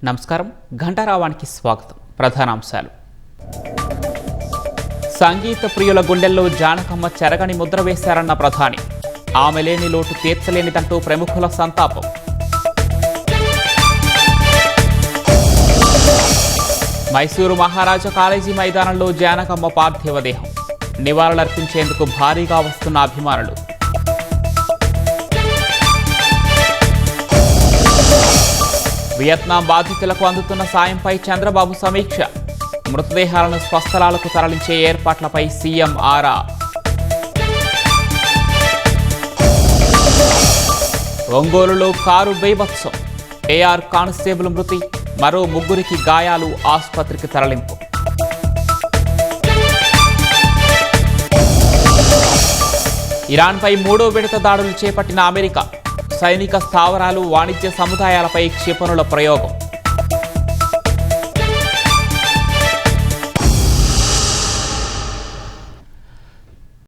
నమస్కారం. ఘంటారావానికి స్వాగతం. ప్రధానాంశాలు. సంగీత ప్రియుల గుండెల్లో జానకమ్మ చెరగని ముద్ర వేశారన్న ప్రధాని. ఆమె లేని లోటు తీర్చలేనిదంటూ ప్రముఖుల సంతాపం. మైసూరు మహారాజా కాలేజీ మైదానంలో జానకమ్మ పార్థివ దేహం. నివాళులర్పించేందుకు భారీగా వస్తున్న అభిమానులు. వియత్నాం బాధితులకు అందుతున్న సాయంపై చంద్రబాబు సమీక్ష. మృతదేహాలను స్వస్థలాలకు తరలించే ఏర్పాట్లపై సీఎం ఆరా. ఒంగోలులో కారు బీభత్సం. ఏఆర్ కానిస్టేబుల్ మృతి. మరో 3 గాయాలు. ఆసుపత్రికి తరలింపు. ఇరాన్పై 3వ విడత దాడులు చేపట్టిన అమెరికా. సైనిక స్థావరాలు, వాణిజ్య సముదాయాలపై క్షిపణుల ప్రయోగం.